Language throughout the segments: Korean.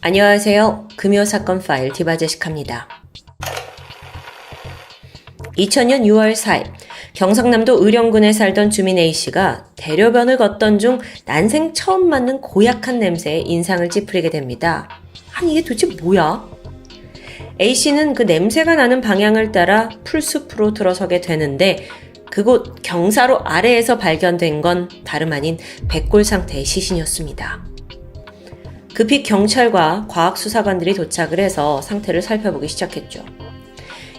안녕하세요. 금요사건 파일 디바제식합니다. 2000년 6월 4일 경상남도 의령군에 살던 주민 A씨가 대로변을 걷던 중 난생 처음 맡는 고약한 냄새에 인상을 찌푸리게 됩니다. 아니 이게 도대체 뭐야? A씨는 그 냄새가 나는 방향을 따라 풀숲으로 들어서게 되는데 그곳 경사로 아래에서 발견된 건 다름 아닌 백골 상태의 시신이었습니다. 급히 경찰과 과학수사관들이 도착을 해서 상태를 살펴보기 시작했죠.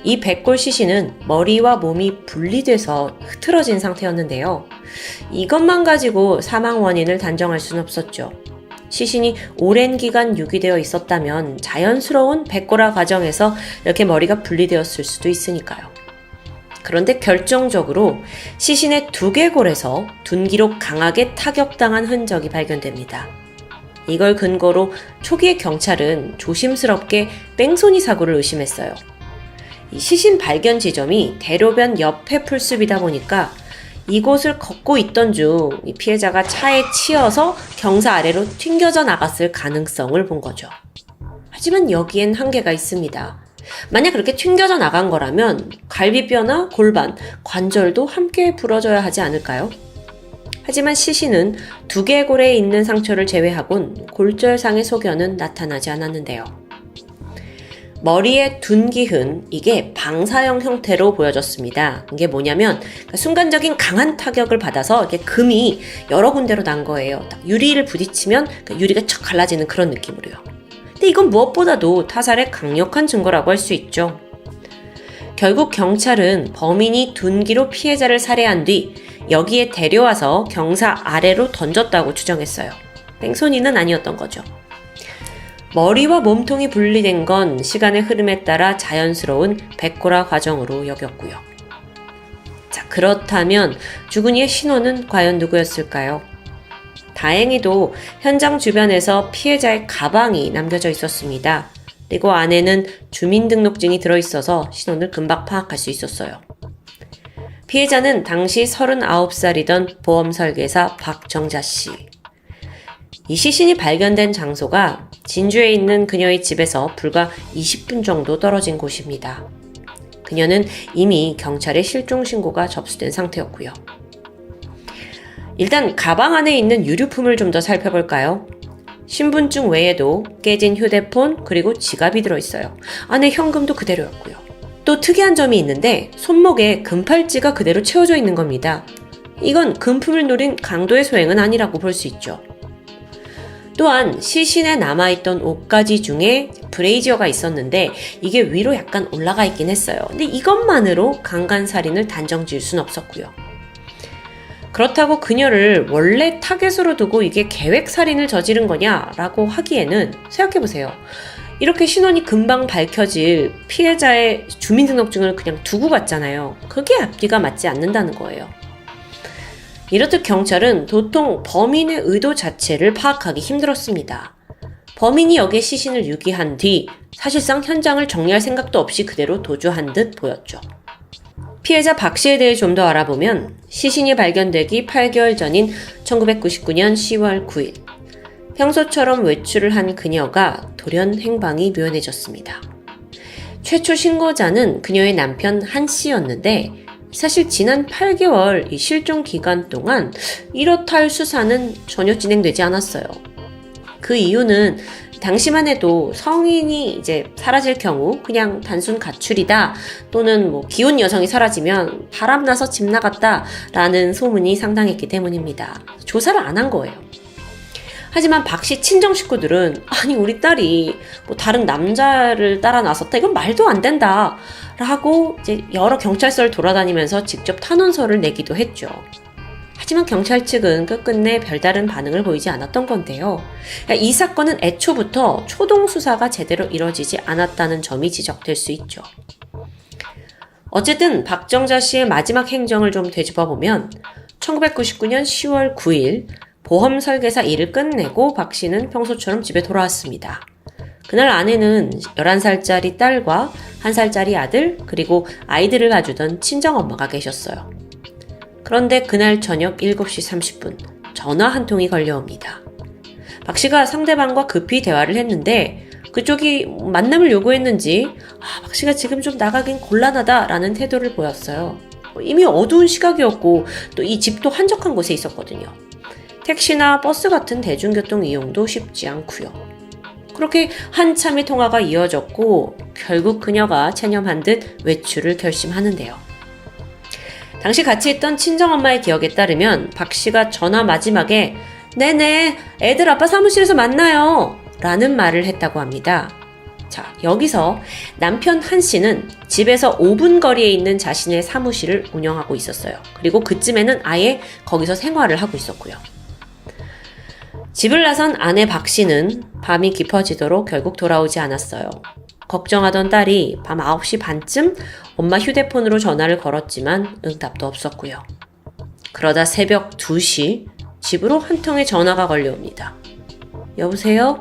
이 백골 시신은 머리와 몸이 분리돼서 흐트러진 상태였는데요. 이것만 가지고 사망 원인을 단정할 수는 없었죠. 시신이 오랜 기간 유기되어 있었다면 자연스러운 백골화 과정에서 이렇게 머리가 분리되었을 수도 있으니까요. 그런데 결정적으로 시신의 두개골에서 둔기로 강하게 타격당한 흔적이 발견됩니다. 이걸 근거로 초기에 경찰은 조심스럽게 뺑소니 사고를 의심했어요. 이 시신 발견 지점이 대로변 옆에 풀숲이다 보니까 이곳을 걷고 있던 중 피해자가 차에 치여서 경사 아래로 튕겨져 나갔을 가능성을 본 거죠. 하지만 여기엔 한계가 있습니다. 만약 그렇게 튕겨져 나간 거라면 갈비뼈나 골반, 관절도 함께 부러져야 하지 않을까요? 하지만 시신은 두개골에 있는 상처를 제외하곤 골절상의 소견은 나타나지 않았는데요. 머리의 둔기흔, 이게 방사형 형태로 보여졌습니다. 이게 뭐냐면 순간적인 강한 타격을 받아서 이렇게 금이 여러 군데로 난 거예요. 딱 유리를 부딪히면 유리가 척 갈라지는 그런 느낌으로요. 근데 이건 무엇보다도 타살의 강력한 증거라고 할 수 있죠. 결국 경찰은 범인이 둔기로 피해자를 살해한 뒤 여기에 데려와서 경사 아래로 던졌다고 추정했어요. 뺑소니는 아니었던 거죠. 머리와 몸통이 분리된 건 시간의 흐름에 따라 자연스러운 백골화 과정으로 여겼고요. 자, 그렇다면 죽은 이의 신원은 과연 누구였을까요? 다행히도 현장 주변에서 피해자의 가방이 남겨져 있었습니다. 그리고 안에는 주민등록증이 들어있어서 신원을 금방 파악할 수 있었어요. 피해자는 당시 39살이던 보험 설계사 박정자 씨. 이 시신이 발견된 장소가 진주에 있는 그녀의 집에서 불과 20분 정도 떨어진 곳입니다. 그녀는 이미 경찰에 실종 신고가 접수된 상태였고요. 일단 가방 안에 있는 유류품을 좀 더 살펴볼까요? 신분증 외에도 깨진 휴대폰 그리고 지갑이 들어있어요. 안에 현금도 그대로였고요. 또 특이한 점이 있는데 손목에 금팔찌가 그대로 채워져 있는 겁니다. 이건 금품을 노린 강도의 소행은 아니라고 볼 수 있죠. 또한 시신에 남아있던 옷가지 중에 브레이지어가 있었는데 이게 위로 약간 올라가 있긴 했어요. 근데 이것만으로 강간살인을 단정 지을 순 없었고요. 그렇다고 그녀를 원래 타겟으로 두고 이게 계획살인을 저지른 거냐라고 하기에는 생각해보세요. 이렇게 신원이 금방 밝혀질 피해자의 주민등록증을 그냥 두고 갔잖아요. 그게 앞뒤가 맞지 않는다는 거예요. 이렇듯 경찰은 도통 범인의 의도 자체를 파악하기 힘들었습니다. 범인이 여기에 시신을 유기한 뒤 사실상 현장을 정리할 생각도 없이 그대로 도주한 듯 보였죠. 피해자 박 씨에 대해 좀 더 알아보면 시신이 발견되기 8개월 전인 1999년 10월 9일 평소처럼 외출을 한 그녀가 돌연 행방이 묘연해졌습니다. 최초 신고자는 그녀의 남편 한 씨였는데 사실 지난 8개월 이 실종 기간 동안 이렇다 할 수사는 전혀 진행되지 않았어요. 그 이유는 당시만 해도 성인이 이제 사라질 경우 그냥 단순 가출이다 또는 기혼 여성이 사라지면 바람나서 집 나갔다 라는 소문이 상당했기 때문입니다. 조사를 안 한 거예요. 하지만 박 씨 친정 식구들은 아니 우리 딸이 다른 남자를 따라 나섰다 이건 말도 안 된다 라고 이제 여러 경찰서를 돌아다니면서 직접 탄원서를 내기도 했죠. 하지만 경찰 측은 끝끝내 별다른 반응을 보이지 않았던 건데요. 이 사건은 애초부터 초동 수사가 제대로 이뤄지지 않았다는 점이 지적될 수 있죠. 어쨌든 박정자 씨의 마지막 행정을 좀 되짚어보면 1999년 10월 9일 보험 설계사 일을 끝내고 박 씨는 평소처럼 집에 돌아왔습니다. 그날 아내는 11살짜리 딸과 1살짜리 아들 그리고 아이들을 봐주던 친정엄마가 계셨어요. 그런데 그날 저녁 7시 30분 전화 한 통이 걸려옵니다. 박 씨가 상대방과 급히 대화를 했는데 그쪽이 만남을 요구했는지 박 씨가 지금 좀 나가긴 곤란하다라는 태도를 보였어요. 이미 어두운 시각이었고 또 이 집도 한적한 곳에 있었거든요. 택시나 버스 같은 대중교통 이용도 쉽지 않고요. 그렇게 한참의 통화가 이어졌고 결국 그녀가 체념한 듯 외출을 결심하는데요. 당시 같이 있던 친정엄마의 기억에 따르면 박 씨가 전화 마지막에 네네 애들 아빠 사무실에서 만나요 라는 말을 했다고 합니다. 자, 여기서 남편 한 씨는 집에서 5분 거리에 있는 자신의 사무실을 운영하고 있었어요. 그리고 그쯤에는 아예 거기서 생활을 하고 있었고요. 집을 나선 아내 박 씨는 밤이 깊어지도록 결국 돌아오지 않았어요. 걱정하던 딸이 밤 9시 반쯤 엄마 휴대폰으로 전화를 걸었지만 응답도 없었고요. 그러다 새벽 2시 집으로 한 통의 전화가 걸려옵니다. 여보세요?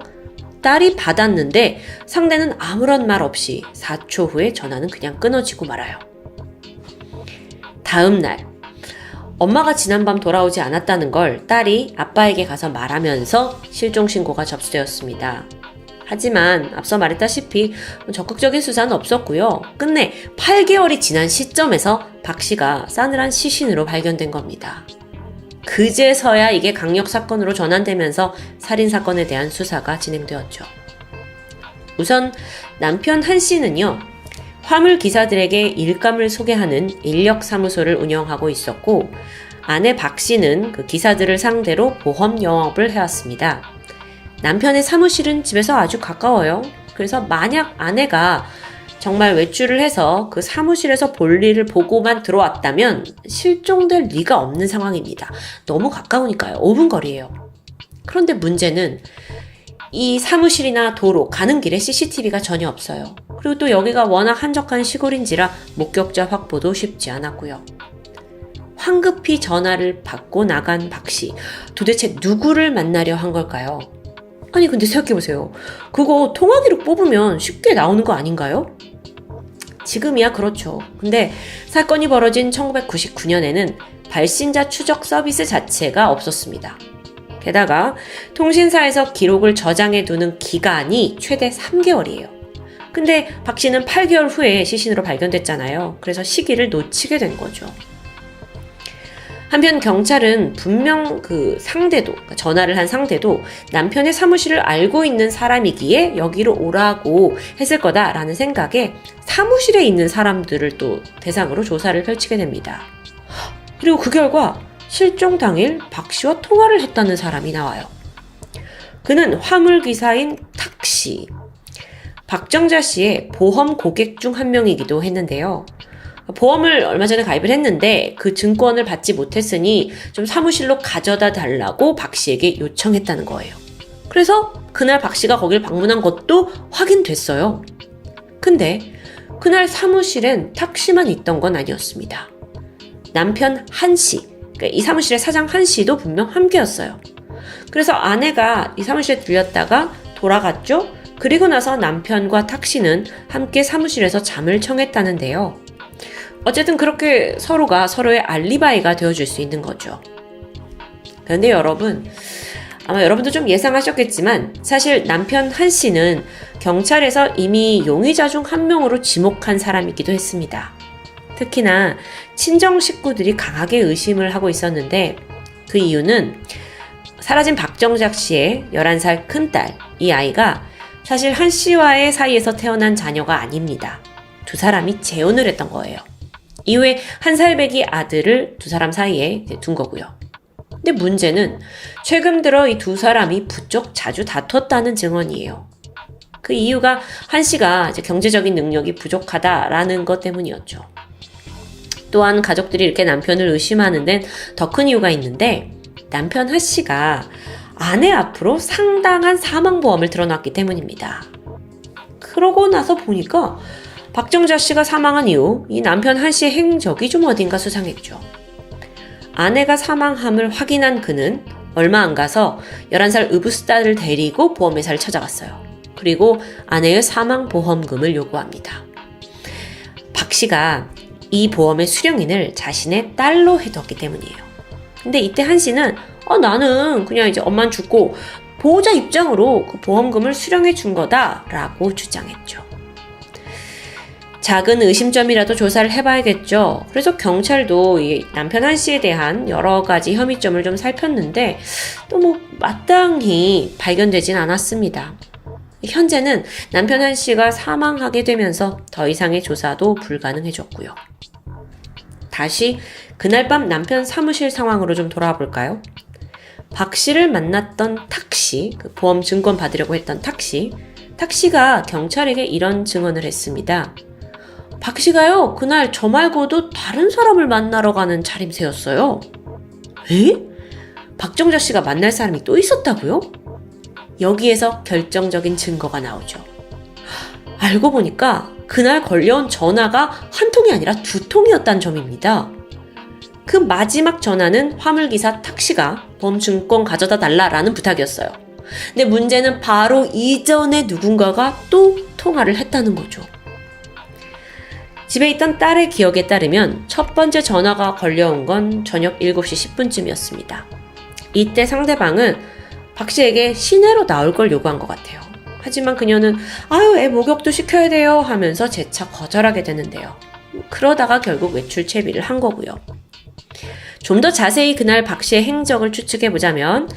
딸이 받았는데 상대는 아무런 말 없이 4초 후에 전화는 그냥 끊어지고 말아요. 다음 날 엄마가 지난밤 돌아오지 않았다는 걸 딸이 아빠에게 가서 말하면서 실종신고가 접수되었습니다. 하지만 앞서 말했다시피 적극적인 수사는 없었고요. 끝내 8개월이 지난 시점에서 박 씨가 싸늘한 시신으로 발견된 겁니다. 그제서야 이게 강력사건으로 전환되면서 살인사건에 대한 수사가 진행되었죠. 우선 남편 한 씨는요. 화물 기사들에게 일감을 소개하는 인력사무소를 운영하고 있었고 아내 박 씨는 그 기사들을 상대로 보험 영업을 해왔습니다. 남편의 사무실은 집에서 아주 가까워요. 그래서 만약 아내가 정말 외출을 해서 그 사무실에서 볼일을 보고만 들어왔다면 실종될 리가 없는 상황입니다. 너무 가까우니까요. 5분 거리예요. 그런데 문제는 이 사무실이나 도로 가는 길에 CCTV가 전혀 없어요. 그리고 또 여기가 워낙 한적한 시골인지라 목격자 확보도 쉽지 않았고요. 황급히 전화를 받고 나간 박 씨. 도대체 누구를 만나려 한 걸까요? 아니 근데 생각해보세요. 그거 통화기록 뽑으면 쉽게 나오는 거 아닌가요? 지금이야 그렇죠. 근데 사건이 벌어진 1999년에는 발신자 추적 서비스 자체가 없었습니다. 게다가 통신사에서 기록을 저장해 두는 기간이 최대 3개월이에요. 근데 박 씨는 8개월 후에 시신으로 발견됐잖아요. 그래서 시기를 놓치게 된 거죠. 한편 경찰은 분명 그 상대도, 전화를 한 상대도 남편의 사무실을 알고 있는 사람이기에 여기로 오라고 했을 거다라는 생각에 사무실에 있는 사람들을 또 대상으로 조사를 펼치게 됩니다. 그리고 그 결과 실종 당일 박 씨와 통화를 했다는 사람이 나와요. 그는 화물기사인 탁씨, 박정자 씨의 보험 고객 중 한 명이기도 했는데요. 보험을 얼마 전에 가입을 했는데 그 증권을 받지 못했으니 좀 사무실로 가져다 달라고 박 씨에게 요청했다는 거예요. 그래서 그날 박 씨가 거길 방문한 것도 확인됐어요. 근데 그날 사무실엔 탁씨만 있던 건 아니었습니다. 남편 한 씨, 그러니까 이 사무실의 사장 한 씨도 분명 함께였어요. 그래서 아내가 이 사무실에 들렸다가 돌아갔죠. 그리고 나서 남편과 탁씨는 함께 사무실에서 잠을 청했다는데요. 어쨌든 그렇게 서로가 서로의 알리바이가 되어줄 수 있는 거죠. 그런데 여러분, 아마 여러분도 좀 예상하셨겠지만 사실 남편 한 씨는 경찰에서 이미 용의자 중 한 명으로 지목한 사람이기도 했습니다. 특히나 친정 식구들이 강하게 의심을 하고 있었는데 그 이유는 사라진 박정작 씨의 11살 큰딸, 이 아이가 사실 한 씨와의 사이에서 태어난 자녀가 아닙니다. 두 사람이 재혼을 했던 거예요. 이후에 1살배기 아들을 두 사람 사이에 둔 거고요. 근데 문제는 최근 들어 이 두 사람이 부쩍 자주 다퉜다는 증언이에요. 그 이유가 한 씨가 이제 경제적인 능력이 부족하다라는 것 때문이었죠. 또한 가족들이 이렇게 남편을 의심하는 데는 더 큰 이유가 있는데 남편 한 씨가 아내 앞으로 상당한 사망보험을 들어놨기 때문입니다. 그러고 나서 보니까 박정자 씨가 사망한 이후 이 남편 한 씨의 행적이 좀 어딘가 수상했죠. 아내가 사망함을 확인한 그는 얼마 안 가서 11살 의붓딸을 데리고 보험회사를 찾아갔어요. 그리고 아내의 사망보험금을 요구합니다. 박 씨가 이 보험의 수령인을 자신의 딸로 해두었기 때문이에요. 근데 이때 한 씨는 나는 그냥 이제 엄만 죽고 보호자 입장으로 그 보험금을 수령해 준 거다라고 주장했죠. 작은 의심점이라도 조사를 해봐야겠죠. 그래서 경찰도 이 남편 한 씨에 대한 여러 가지 혐의점을 좀 살폈는데 또 마땅히 발견되진 않았습니다. 현재는 남편 한 씨가 사망하게 되면서 더 이상의 조사도 불가능해졌고요. 다시 그날 밤 남편 사무실 상황으로 좀 돌아와 볼까요? 박 씨를 만났던 탁씨, 그 보험 증권 받으려고 했던 탁씨가 경찰에게 이런 증언을 했습니다. 박 씨가요, 그날 저 말고도 다른 사람을 만나러 가는 차림새였어요. 에? 박정자 씨가 만날 사람이 또 있었다고요? 여기에서 결정적인 증거가 나오죠. 알고 보니까 그날 걸려온 전화가 한 통이 아니라 두 통이었다는 점입니다. 그 마지막 전화는 화물기사 탁씨가 보험증권 가져다 달라라는 부탁이었어요. 근데 문제는 바로 이전에 누군가가 또 통화를 했다는 거죠. 집에 있던 딸의 기억에 따르면 첫 번째 전화가 걸려온 건 저녁 7시 10분쯤이었습니다. 이때 상대방은 박 씨에게 시내로 나올 걸 요구한 것 같아요. 하지만 그녀는 애 목욕도 시켜야 돼요 하면서 재차 거절하게 되는데요. 그러다가 결국 외출 채비를 한 거고요. 좀 더 자세히 그날 박 씨의 행적을 추측해보자면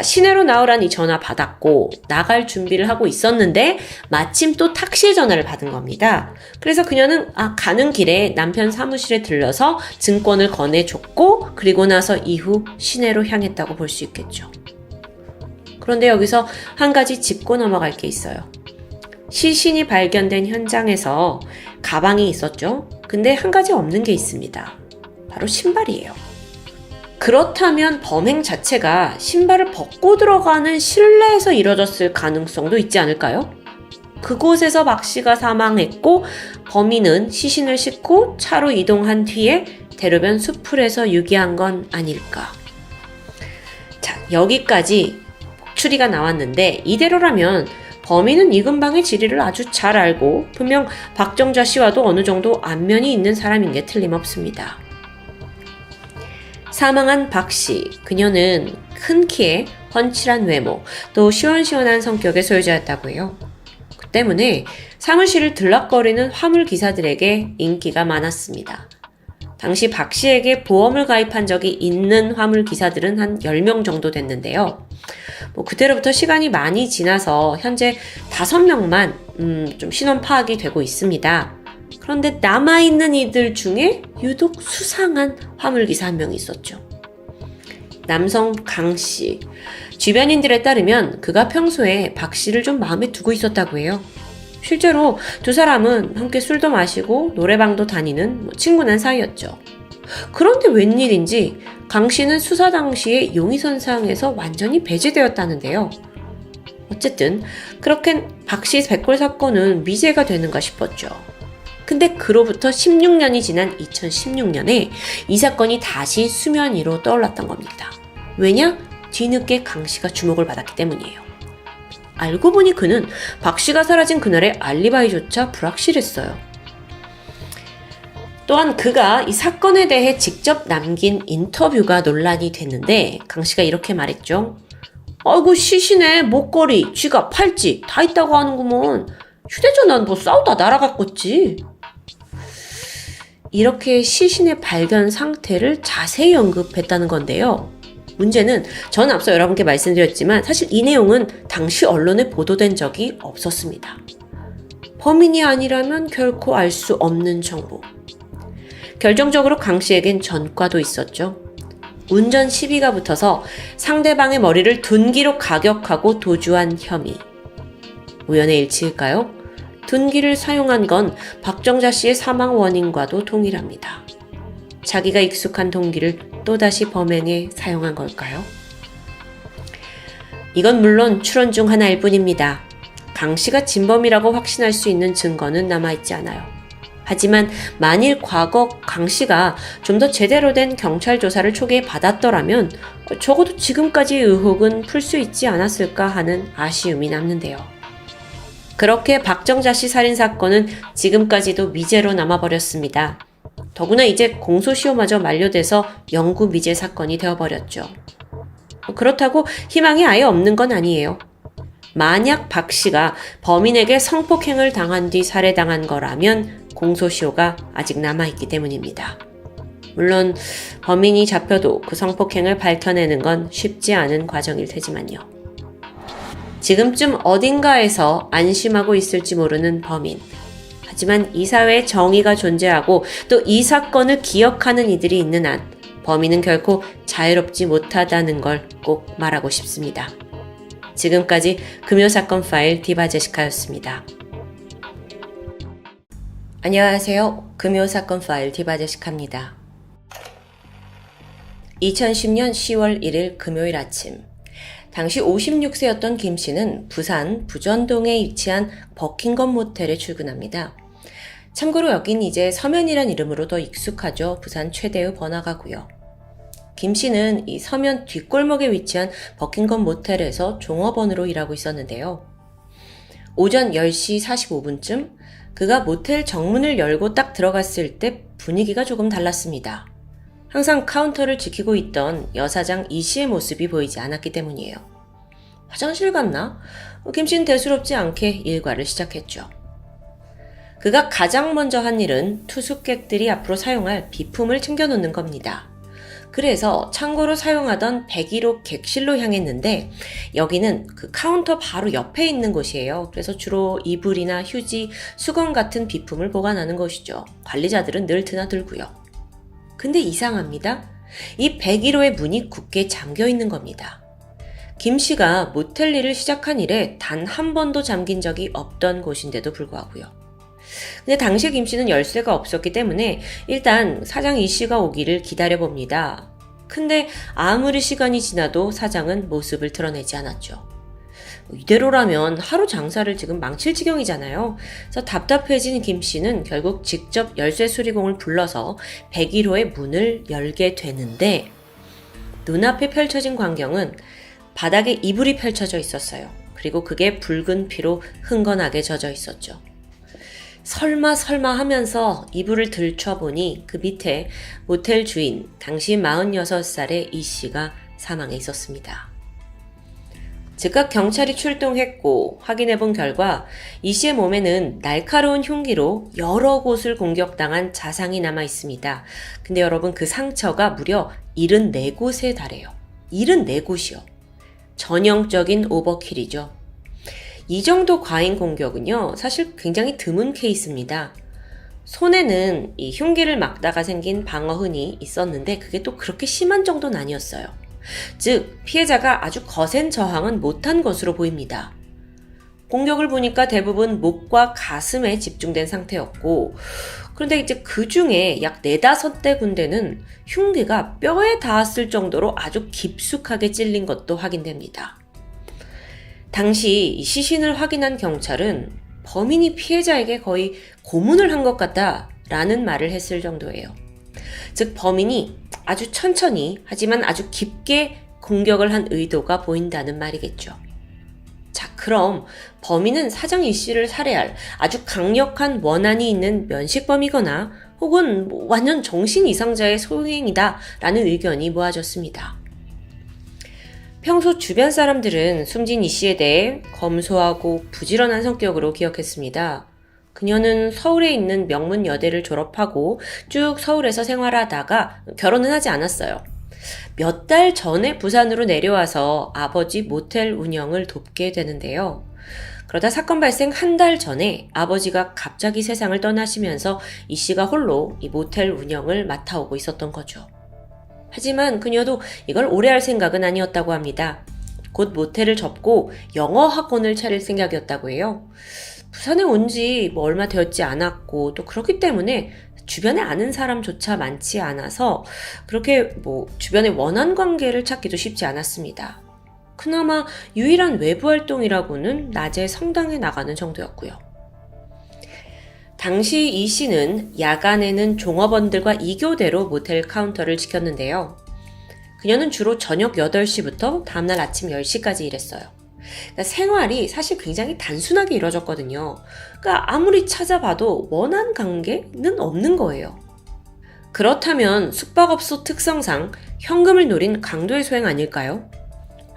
시내로 나오란 이 전화 받았고 나갈 준비를 하고 있었는데 마침 또 탁시의 전화를 받은 겁니다. 그래서 그녀는 가는 길에 남편 사무실에 들러서 증권을 건네줬고 그리고 나서 이후 시내로 향했다고 볼 수 있겠죠. 그런데 여기서 한 가지 짚고 넘어갈 게 있어요. 시신이 발견된 현장에서 가방이 있었죠. 근데 한 가지 없는 게 있습니다. 바로 신발이에요. 그렇다면 범행 자체가 신발을 벗고 들어가는 실내에서 이뤄졌을 가능성도 있지 않을까요? 그곳에서 박 씨가 사망했고 범인은 시신을 싣고 차로 이동한 뒤에 대로변 수풀에서 유기한 건 아닐까. 여기까지 추리가 나왔는데 이대로라면 범인은 이 근방의 지리를 아주 잘 알고 분명 박정자 씨와도 어느 정도 안면이 있는 사람인 게 틀림없습니다. 사망한 박 씨, 그녀는 큰 키에 훤칠한 외모, 또 시원시원한 성격의 소유자였다고 해요. 그 때문에 사무실을 들락거리는 화물 기사들에게 인기가 많았습니다. 당시 박 씨에게 보험을 가입한 적이 있는 화물 기사들은 한 10명 정도 됐는데요. 그때로부터 시간이 많이 지나서 현재 5명만 좀 신원 파악이 되고 있습니다. 그런데 남아있는 이들 중에 유독 수상한 화물기사 한 명이 있었죠. 남성 강 씨. 주변인들에 따르면 그가 평소에 박 씨를 좀 마음에 두고 있었다고 해요. 실제로 두 사람은 함께 술도 마시고 노래방도 다니는 친근한 사이였죠. 그런데 웬일인지 강 씨는 수사 당시에 용의선상에서 완전히 배제되었다는데요. 어쨌든 그렇게 박 씨 백골 사건은 미제가 되는가 싶었죠. 근데 그로부터 16년이 지난 2016년에 이 사건이 다시 수면 위로 떠올랐던 겁니다. 왜냐? 뒤늦게 강 씨가 주목을 받았기 때문이에요. 알고 보니 그는 박 씨가 사라진 그날의 알리바이조차 불확실했어요. 또한 그가 이 사건에 대해 직접 남긴 인터뷰가 논란이 됐는데 강 씨가 이렇게 말했죠. 아이고 시신에 목걸이, 지갑, 팔찌 다 있다고 하는구먼. 휴대전화는 싸우다 날아갔겠지. 이렇게 시신의 발견 상태를 자세히 언급했다는 건데요. 문제는 전 앞서 여러분께 말씀드렸지만 사실 이 내용은 당시 언론에 보도된 적이 없었습니다. 범인이 아니라면 결코 알 수 없는 정보. 결정적으로 강 씨에겐 전과도 있었죠. 운전 시비가 붙어서 상대방의 머리를 둔기로 가격하고 도주한 혐의. 우연의 일치일까요? 둔기를 사용한 건 박정자 씨의 사망 원인과도 동일합니다. 자기가 익숙한 동기를 또다시 범행에 사용한 걸까요? 이건 물론 추론 중 하나일 뿐입니다. 강 씨가 진범이라고 확신할 수 있는 증거는 남아있지 않아요. 하지만 만일 과거 강 씨가 좀 더 제대로 된 경찰 조사를 초기에 받았더라면 적어도 지금까지의 의혹은 풀 수 있지 않았을까 하는 아쉬움이 남는데요. 그렇게 박정자 씨 살인사건은 지금까지도 미제로 남아버렸습니다. 더구나 이제 공소시효마저 만료돼서 영구 미제 사건이 되어버렸죠. 그렇다고 희망이 아예 없는 건 아니에요. 만약 박 씨가 범인에게 성폭행을 당한 뒤 살해당한 거라면 공소시효가 아직 남아있기 때문입니다. 물론 범인이 잡혀도 그 성폭행을 밝혀내는 건 쉽지 않은 과정일 테지만요. 지금쯤 어딘가에서 안심하고 있을지 모르는 범인. 하지만 이 사회에 정의가 존재하고 또 이 사건을 기억하는 이들이 있는 한 범인은 결코 자유롭지 못하다는 걸 꼭 말하고 싶습니다. 지금까지 금요사건 파일 디바제시카였습니다. 안녕하세요. 금요사건 파일 디바제시카입니다. 2010년 10월 1일 금요일 아침, 당시 56세였던 김 씨는 부산 부전동에 위치한 버킹엄 모텔에 출근합니다. 참고로 여긴 이제 서면이란 이름으로 더 익숙하죠. 부산 최대의 번화가고요. 김 씨는 이 서면 뒷골목에 위치한 버킹엄 모텔에서 종업원으로 일하고 있었는데요. 오전 10시 45분쯤 그가 모텔 정문을 열고 딱 들어갔을 때 분위기가 조금 달랐습니다. 항상 카운터를 지키고 있던 여사장 이 씨의 모습이 보이지 않았기 때문이에요. 화장실 갔나? 김 씨는 대수롭지 않게 일과를 시작했죠. 그가 가장 먼저 한 일은 투숙객들이 앞으로 사용할 비품을 챙겨놓는 겁니다. 그래서 창고로 사용하던 101호 객실로 향했는데 여기는 그 카운터 바로 옆에 있는 곳이에요. 그래서 주로 이불이나 휴지, 수건 같은 비품을 보관하는 곳이죠. 관리자들은 늘 드나들고요. 근데 이상합니다. 이 101호의 문이 굳게 잠겨 있는 겁니다. 김 씨가 모텔 일을 시작한 이래 단 한 번도 잠긴 적이 없던 곳인데도 불구하고요. 근데 당시 김 씨는 열쇠가 없었기 때문에 일단 사장 이 씨가 오기를 기다려봅니다. 근데 아무리 시간이 지나도 사장은 모습을 드러내지 않았죠. 이대로라면 하루 장사를 지금 망칠 지경이잖아요. 그래서 답답해진 김 씨는 결국 직접 열쇠 수리공을 불러서 101호의 문을 열게 되는데 눈앞에 펼쳐진 광경은 바닥에 이불이 펼쳐져 있었어요. 그리고 그게 붉은 피로 흥건하게 젖어 있었죠. 설마 하면서 이불을 들춰보니 그 밑에 모텔 주인, 당시 46살의 이 씨가 사망해 있었습니다. 즉각 경찰이 출동했고 확인해본 결과 이 씨의 몸에는 날카로운 흉기로 여러 곳을 공격당한 자상이 남아 있습니다. 근데 여러분 그 상처가 무려 74곳에 달해요. 74곳이요. 전형적인 오버킬이죠. 이 정도 과잉 공격은요, 사실 굉장히 드문 케이스입니다. 손에는 이 흉기를 막다가 생긴 방어흔이 있었는데 그게 또 그렇게 심한 정도는 아니었어요. 즉, 피해자가 아주 거센 저항은 못한 것으로 보입니다. 공격을 보니까 대부분 목과 가슴에 집중된 상태였고, 그런데 이제 그 중에 약 4-5대 군데는 흉기가 뼈에 닿았을 정도로 아주 깊숙하게 찔린 것도 확인됩니다. 당시 시신을 확인한 경찰은 범인이 피해자에게 거의 고문을 한 것 같다라는 말을 했을 정도예요. 즉 범인이 아주 천천히 하지만 아주 깊게 공격을 한 의도가 보인다는 말이겠죠. 자, 그럼 범인은 사장 이 씨를 살해할 아주 강력한 원한이 있는 면식범이거나 혹은 완전 정신 이상자의 소행이다라는 의견이 모아졌습니다. 평소 주변 사람들은 숨진 이 씨에 대해 검소하고 부지런한 성격으로 기억했습니다. 그녀는 서울에 있는 명문 여대를 졸업하고 쭉 서울에서 생활하다가 결혼은 하지 않았어요. 몇 달 전에 부산으로 내려와서 아버지 모텔 운영을 돕게 되는데요. 그러다 사건 발생 한 달 전에 아버지가 갑자기 세상을 떠나시면서 이 씨가 홀로 이 모텔 운영을 맡아오고 있었던 거죠. 하지만 그녀도 이걸 오래 할 생각은 아니었다고 합니다. 곧 모텔을 접고 영어 학원을 차릴 생각이었다고 해요. 부산에 온 지 얼마 되었지 않았고 또 그렇기 때문에 주변에 아는 사람조차 많지 않아서 그렇게 주변에 원한 관계를 찾기도 쉽지 않았습니다. 그나마 유일한 외부 활동이라고는 낮에 성당에 나가는 정도였고요. 당시 이 씨는 야간에는 종업원들과 2교대로 모텔 카운터를 지켰는데요. 그녀는 주로 저녁 8시부터 다음날 아침 10시까지 일했어요. 그러니까 생활이 사실 굉장히 단순하게 이루어졌거든요. 그러니까 아무리 찾아봐도 원한 관계는 없는 거예요. 그렇다면 숙박업소 특성상 현금을 노린 강도의 소행 아닐까요?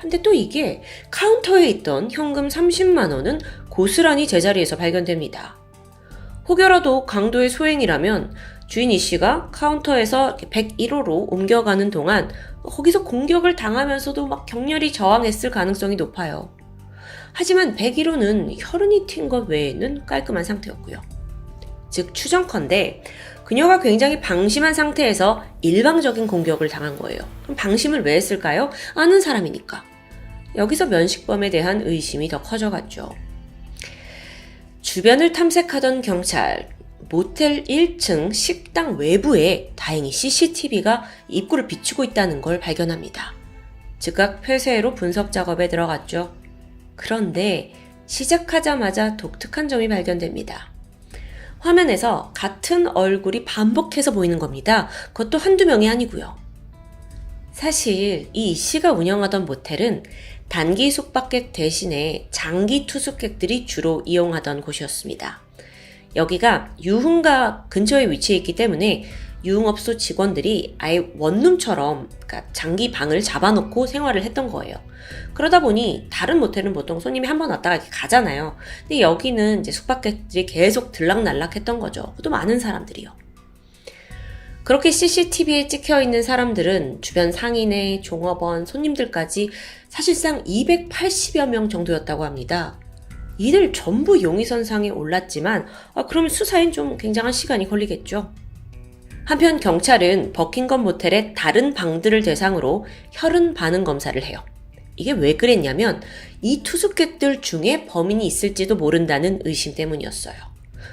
근데 또 이게 카운터에 있던 현금 30만 원은 고스란히 제자리에서 발견됩니다. 혹여라도 강도의 소행이라면 주인 이 씨가 카운터에서 101호로 옮겨가는 동안 거기서 공격을 당하면서도 막 격렬히 저항했을 가능성이 높아요. 하지만 101호는 혈흔이 튄 것 외에는 깔끔한 상태였고요. 즉 추정컨대 그녀가 굉장히 방심한 상태에서 일방적인 공격을 당한 거예요. 그럼 방심을 왜 했을까요? 아는 사람이니까. 여기서 면식범에 대한 의심이 더 커져갔죠. 주변을 탐색하던 경찰, 모텔 1층 식당 외부에 다행히 CCTV가 입구를 비추고 있다는 걸 발견합니다. 즉각 폐쇄로 분석 작업에 들어갔죠. 그런데 시작하자마자 독특한 점이 발견됩니다. 화면에서 같은 얼굴이 반복해서 보이는 겁니다. 그것도 한두 명이 아니고요. 사실 이 씨가 운영하던 모텔은 단기 숙박객 대신에 장기 투숙객들이 주로 이용하던 곳이었습니다. 여기가 유흥가 근처에 위치해 있기 때문에 유흥업소 직원들이 아예 원룸처럼 그러니까 장기 방을 잡아놓고 생활을 했던 거예요. 그러다 보니 다른 모텔은 보통 손님이 한 번 왔다가 이렇게 가잖아요. 근데 여기는 이제 숙박객들이 계속 들락날락 했던 거죠. 또 많은 사람들이요. 그렇게 CCTV에 찍혀있는 사람들은 주변 상인의 종업원, 손님들까지 사실상 280여 명 정도였다고 합니다. 이들 전부 용의선상에 올랐지만 그럼 수사엔 좀 굉장한 시간이 걸리겠죠. 한편 경찰은 버킹엄 모텔의 다른 방들을 대상으로 혈흔 반응 검사를 해요. 이게 왜 그랬냐면 이 투숙객들 중에 범인이 있을지도 모른다는 의심 때문이었어요.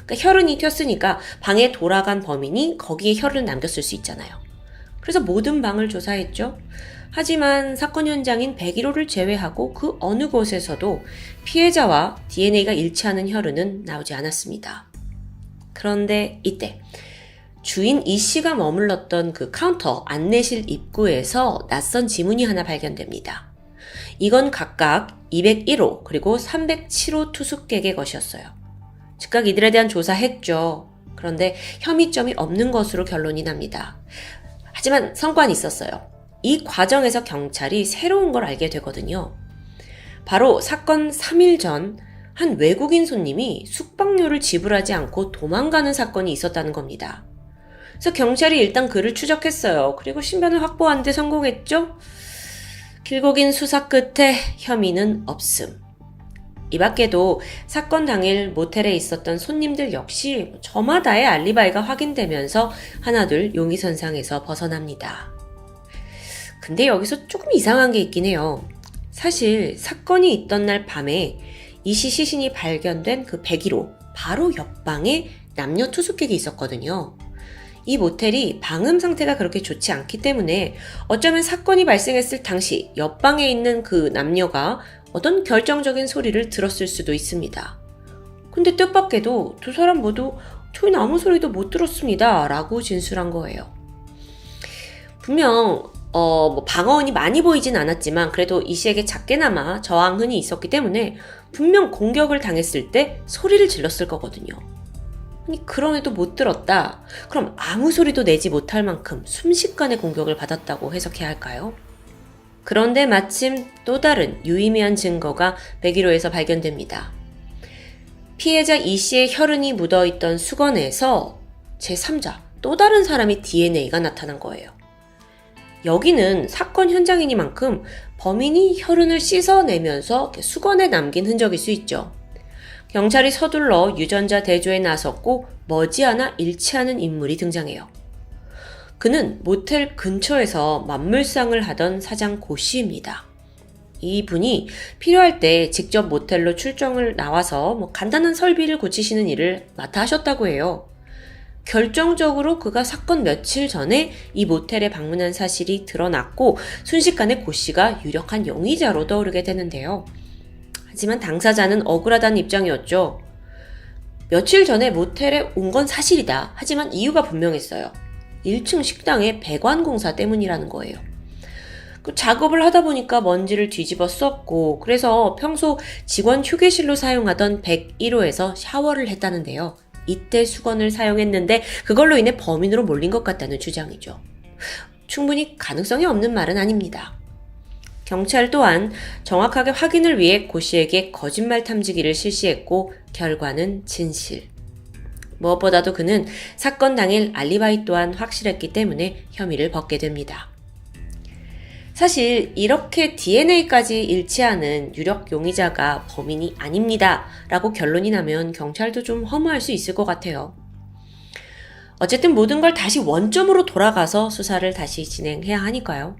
그러니까 혈흔이 튀었으니까 방에 돌아간 범인이 거기에 혈흔을 남겼을 수 있잖아요. 그래서 모든 방을 조사했죠. 하지만 사건 현장인 101호를 제외하고 그 어느 곳에서도 피해자와 DNA가 일치하는 혈흔은 나오지 않았습니다. 그런데 이때 주인 이 씨가 머물렀던 그 카운터 안내실 입구에서 낯선 지문이 하나 발견됩니다. 이건 각각 201호 그리고 307호 투숙객의 것이었어요. 즉각 이들에 대한 조사했죠. 그런데 혐의점이 없는 것으로 결론이 납니다. 하지만 성과는 있었어요. 이 과정에서 경찰이 새로운 걸 알게 되거든요. 바로 사건 3일 전 한 외국인 손님이 숙박료를 지불하지 않고 도망가는 사건이 있었다는 겁니다. 그래서 경찰이 일단 그를 추적했어요. 그리고 신변을 확보하는 데 성공했죠. 길고 긴 수사 끝에 혐의는 없음. 이 밖에도 사건 당일 모텔에 있었던 손님들 역시 저마다의 알리바이가 확인되면서 하나둘 용의선상에서 벗어납니다. 근데 여기서 조금 이상한 게 있긴 해요. 사실 사건이 있던 날 밤에 이 씨 시신이 발견된 그 101호 바로 옆방에 남녀 투숙객이 있었거든요. 이 모텔이 방음 상태가 그렇게 좋지 않기 때문에 어쩌면 사건이 발생했을 당시 옆방에 있는 그 남녀가 어떤 결정적인 소리를 들었을 수도 있습니다. 근데 뜻밖에도 두 사람 모두 저희는 아무 소리도 못 들었습니다 라고 진술한 거예요. 분명 방어원이 많이 보이진 않았지만 그래도 이 씨에게 작게나마 저항흔이 있었기 때문에 분명 공격을 당했을 때 소리를 질렀을 거거든요. 아니 그럼에도 못 들었다. 그럼 아무 소리도 내지 못할 만큼 순식간에 공격을 받았다고 해석해야 할까요? 그런데 마침 또 다른 유의미한 증거가 101호에서 발견됩니다. 피해자 이 씨의 혈흔이 묻어있던 수건에서 제3자 또 다른 사람의 DNA가 나타난 거예요. 여기는 사건 현장이니만큼 범인이 혈흔을 씻어내면서 수건에 남긴 흔적일 수 있죠. 경찰이 서둘러 유전자 대조에 나섰고 머지않아 일치하는 인물이 등장해요. 그는 모텔 근처에서 만물상을 하던 사장 고 씨입니다. 이분이 필요할 때 직접 모텔로 출정을 나와서 간단한 설비를 고치시는 일을 맡아 하셨다고 해요. 결정적으로 그가 사건 며칠 전에 이 모텔에 방문한 사실이 드러났고 순식간에 고 씨가 유력한 용의자로 떠오르게 되는데요. 하지만 당사자는 억울하다는 입장이었죠. 며칠 전에 모텔에 온 건 사실이다. 하지만 이유가 분명했어요. 1층 식당의 배관 공사 때문이라는 거예요. 그 작업을 하다 보니까 먼지를 뒤집어 썼고 그래서 평소 직원 휴게실로 사용하던 101호에서 샤워를 했다는데요. 이때 수건을 사용했는데 그걸로 인해 범인으로 몰린 것 같다는 주장이죠. 충분히 가능성이 없는 말은 아닙니다. 경찰 또한 정확하게 확인을 위해 고 씨에게 거짓말 탐지기를 실시했고 결과는 진실. 무엇보다도 그는 사건 당일 알리바이 또한 확실했기 때문에 혐의를 벗게 됩니다. 사실 이렇게 DNA까지 일치하는 유력 용의자가 범인이 아닙니다 라고 결론이 나면 경찰도 좀 허무할 수 있을 것 같아요. 어쨌든 모든 걸 다시 원점으로 돌아가서 수사를 다시 진행해야 하니까요.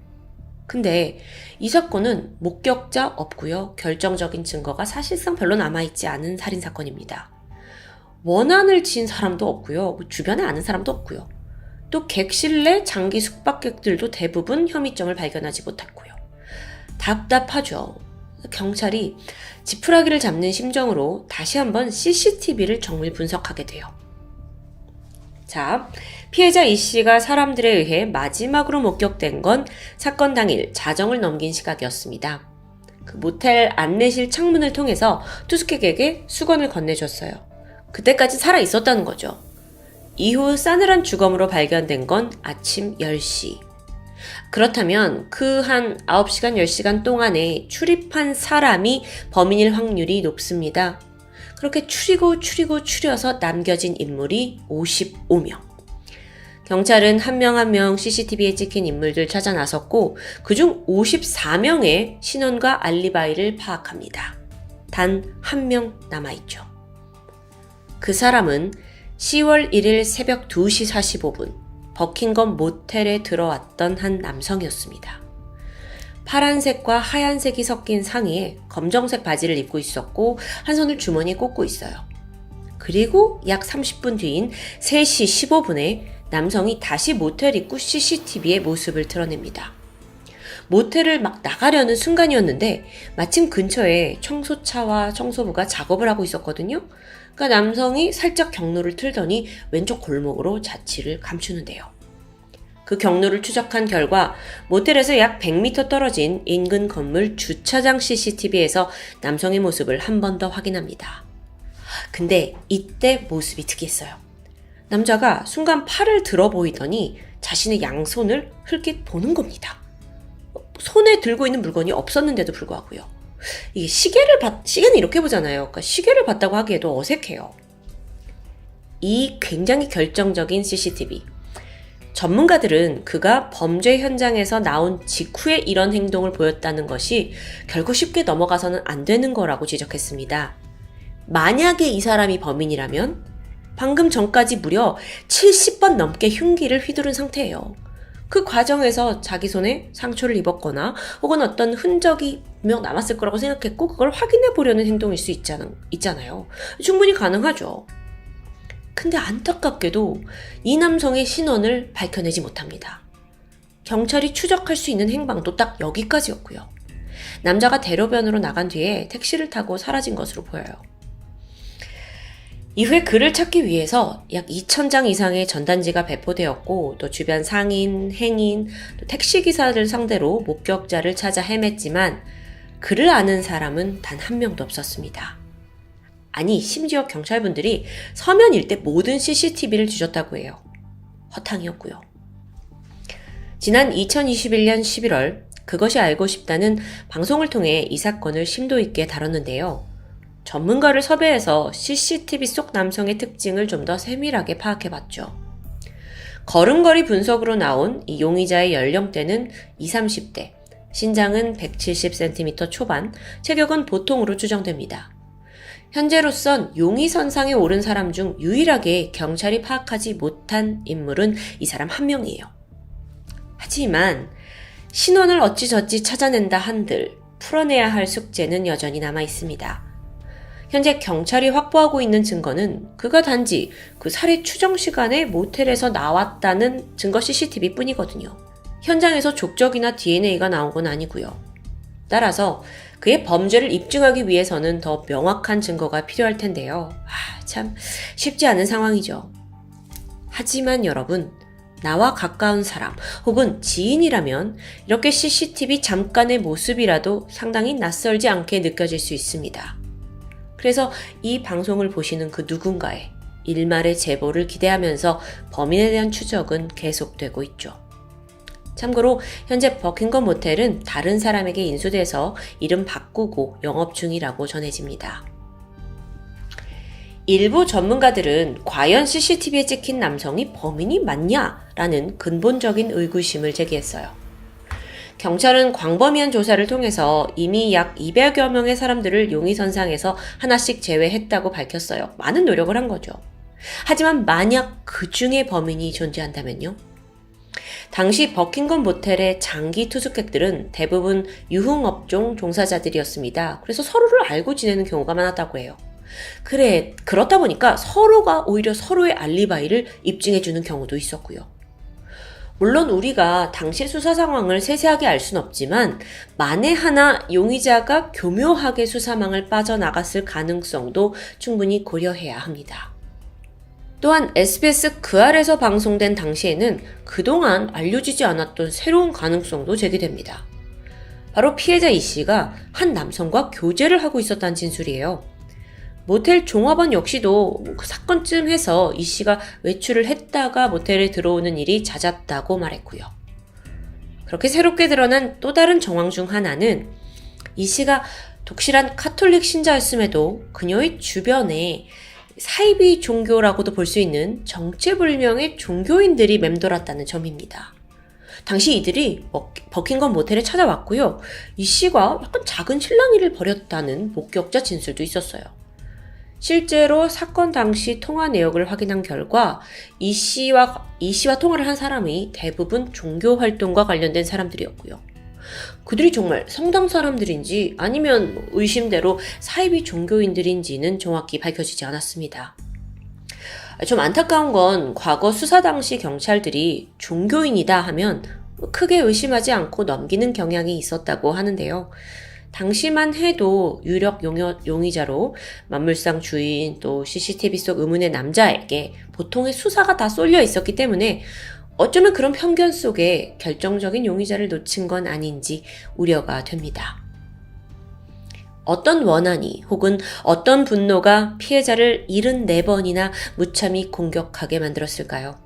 근데 이 사건은 목격자 없고요. 결정적인 증거가 사실상 별로 남아있지 않은 살인사건입니다. 원한을 지은 사람도 없고요. 주변에 아는 사람도 없고요. 또 객실 내 장기 숙박객들도 대부분 혐의점을 발견하지 못했고요. 답답하죠. 경찰이 지푸라기를 잡는 심정으로 다시 한번 CCTV를 정밀 분석하게 돼요. 자, 피해자 이 씨가 사람들에 의해 마지막으로 목격된 건 사건 당일 자정을 넘긴 시각이었습니다. 그 모텔 안내실 창문을 통해서 투숙객에게 수건을 건네줬어요. 그때까지 살아 있었다는 거죠. 이후 싸늘한 주검으로 발견된 건 아침 10시. 그렇다면 그 한 9시간, 10시간 동안에 출입한 사람이 범인일 확률이 높습니다. 그렇게 추려서 남겨진 인물이 55명. 경찰은 한 명 한 명 CCTV에 찍힌 인물들 찾아 나섰고 그중 54명의 신원과 알리바이를 파악합니다. 단 한 명 남아있죠. 그 사람은 10월 1일 새벽 2시 45분 버킹엄 모텔에 들어왔던 한 남성이었습니다. 파란색과 하얀색이 섞인 상의에 검정색 바지를 입고 있었고 한 손을 주머니에 꽂고 있어요. 그리고 약 30분 뒤인 3시 15분에 남성이 다시 모텔 입구 CCTV의 모습을 드러냅니다. 모텔을 막 나가려는 순간이었는데 마침 근처에 청소차와 청소부가 작업을 하고 있었거든요. 그러니까 남성이 살짝 경로를 틀더니 왼쪽 골목으로 자취를 감추는데요. 그 경로를 추적한 결과 모텔에서 약 100m 떨어진 인근 건물 주차장 CCTV에서 남성의 모습을 한 번 더 확인합니다. 근데 이때 모습이 특이했어요. 남자가 순간 팔을 들어 보이더니 자신의 양손을 흘낏 보는 겁니다. 손에 들고 있는 물건이 없었는데도 불구하고요. 이게 시계는 이렇게 보잖아요. 그러니까 시계를 봤다고 하기에도 어색해요. 이 굉장히 결정적인 CCTV. 전문가들은 그가 범죄 현장에서 나온 직후에 이런 행동을 보였다는 것이 결코 쉽게 넘어가서는 안 되는 거라고 지적했습니다. 만약에 이 사람이 범인이라면 방금 전까지 무려 70번 넘게 흉기를 휘두른 상태예요. 그 과정에서 자기 손에 상처를 입었거나 혹은 어떤 흔적이 분명 남았을 거라고 생각했고 그걸 확인해 보려는 행동일 수 있잖아요. 충분히 가능하죠. 근데 안타깝게도 이 남성의 신원을 밝혀내지 못합니다. 경찰이 추적할 수 있는 행방도 딱 여기까지였고요. 남자가 대로변으로 나간 뒤에 택시를 타고 사라진 것으로 보여요. 이후에 그를 찾기 위해서 약 2,000장 이상의 전단지가 배포되었고 또 주변 상인, 행인, 또 택시기사를 상대로 목격자를 찾아 헤맸지만 그를 아는 사람은 단 한 명도 없었습니다. 아니 심지어 경찰분들이 서면 일대 모든 CCTV를 뒤졌다고 해요. 허탕이었고요. 지난 2021년 11월 그것이 알고 싶다는 방송을 통해 이 사건을 심도 있게 다뤘는데요. 전문가를 섭외해서 CCTV 속 남성의 특징을 좀 더 세밀하게 파악해봤죠. 걸음걸이 분석으로 나온 이 용의자의 연령대는 20, 30대, 신장은 170cm 초반, 체격은 보통으로 추정됩니다. 현재로선 용의선상에 오른 사람 중 유일하게 경찰이 파악하지 못한 인물은 이 사람 한 명이에요. 하지만 신원을 어찌저찌 찾아낸다 한들 풀어내야 할 숙제는 여전히 남아 있습니다. 현재 경찰이 확보하고 있는 증거는 그가 단지 그 살해 추정 시간에 모텔에서 나왔다는 증거 CCTV 뿐이거든요. 현장에서 족적이나 DNA가 나온 건 아니고요. 따라서 그의 범죄를 입증하기 위해서는 더 명확한 증거가 필요할 텐데요. 참 쉽지 않은 상황이죠. 하지만 여러분, 나와 가까운 사람 혹은 지인이라면 이렇게 CCTV 잠깐의 모습이라도 상당히 낯설지 않게 느껴질 수 있습니다. 그래서 이 방송을 보시는 그 누군가의 일말의 제보를 기대하면서 범인에 대한 추적은 계속되고 있죠. 참고로 현재 버킹엄 모텔은 다른 사람에게 인수돼서 이름 바꾸고 영업 중이라고 전해집니다. 일부 전문가들은 과연 CCTV에 찍힌 남성이 범인이 맞냐라는 근본적인 의구심을 제기했어요. 경찰은 광범위한 조사를 통해서 이미 약 200여 명의 사람들을 용의선상에서 하나씩 제외했다고 밝혔어요. 많은 노력을 한 거죠. 하지만 만약 그 중에 범인이 존재한다면요? 당시 버킹엄 모텔의 장기 투숙객들은 대부분 유흥업종 종사자들이었습니다. 그래서 서로를 알고 지내는 경우가 많았다고 해요. 그렇다 보니까 서로가 오히려 서로의 알리바이를 입증해주는 경우도 있었고요. 물론 우리가 당시 수사 상황을 세세하게 알 순 없지만 만에 하나 용의자가 교묘하게 수사망을 빠져나갔을 가능성도 충분히 고려해야 합니다. 또한 SBS 그 알에서 방송된 당시에는 그동안 알려지지 않았던 새로운 가능성도 제기됩니다. 바로 피해자 이 씨가 한 남성과 교제를 하고 있었다는 진술이에요. 모텔 종업원 역시도 그 사건쯤 해서 이 씨가 외출을 했다가 모텔에 들어오는 일이 잦았다고 말했고요. 그렇게 새롭게 드러난 또 다른 정황 중 하나는 이 씨가 독실한 카톨릭 신자였음에도 그녀의 주변에 사이비 종교라고도 볼 수 있는 정체불명의 종교인들이 맴돌았다는 점입니다. 당시 이들이 버킹엄 모텔에 찾아왔고요. 이 씨가 약간 작은 실랑이를 벌였다는 목격자 진술도 있었어요. 실제로 사건 당시 통화 내역을 확인한 결과 이 씨와 통화를 한 사람이 대부분 종교 활동과 관련된 사람들이었고요. 그들이 정말 성당 사람들인지 아니면 의심대로 사이비 종교인들인지는 정확히 밝혀지지 않았습니다. 좀 안타까운 건 과거 수사 당시 경찰들이 종교인이다 하면 크게 의심하지 않고 넘기는 경향이 있었다고 하는데요. 당시만 해도 유력 용의자로 만물상 주인 또 CCTV 속 의문의 남자에게 보통의 수사가 다 쏠려 있었기 때문에 어쩌면 그런 편견 속에 결정적인 용의자를 놓친 건 아닌지 우려가 됩니다. 어떤 원한이 혹은 어떤 분노가 피해자를 74번이나 무참히 공격하게 만들었을까요?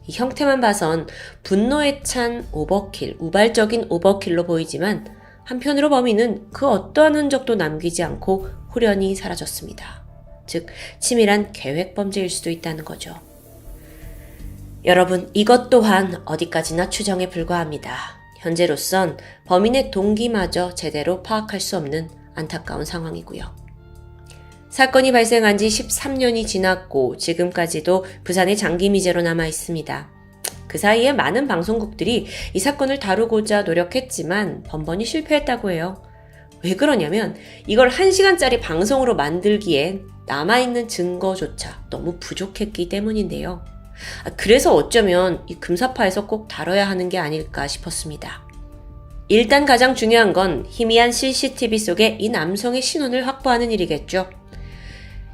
이 형태만 봐선 분노에 찬 오버킬, 우발적인 오버킬로 보이지만 한편으로 범인은 그 어떠한 흔적도 남기지 않고 후련히 사라졌습니다. 즉, 치밀한 계획범죄일 수도 있다는 거죠. 여러분, 이것 또한 어디까지나 추정에 불과합니다. 현재로선 범인의 동기마저 제대로 파악할 수 없는 안타까운 상황이고요. 사건이 발생한 지 13년이 지났고 지금까지도 부산의 장기 미제로 남아 있습니다. 그 사이에 많은 방송국들이 이 사건을 다루고자 노력했지만 번번이 실패했다고 해요. 왜 그러냐면 이걸 1시간짜리 방송으로 만들기엔 남아있는 증거조차 너무 부족했기 때문인데요. 그래서 어쩌면 이 금사파에서 꼭 다뤄야 하는 게 아닐까 싶었습니다. 일단 가장 중요한 건 희미한 CCTV 속에 이 남성의 신원을 확보하는 일이겠죠.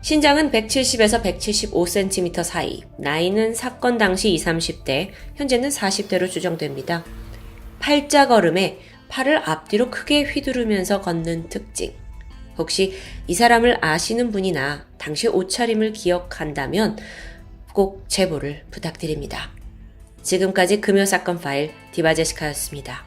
신장은 170에서 175cm 사이, 나이는 사건 당시 20, 30대, 현재는 40대로 추정됩니다. 팔자걸음에 팔을 앞뒤로 크게 휘두르면서 걷는 특징. 혹시 이 사람을 아시는 분이나 당시 옷차림을 기억한다면 꼭 제보를 부탁드립니다. 지금까지 금요사건 파일 디바제시카였습니다.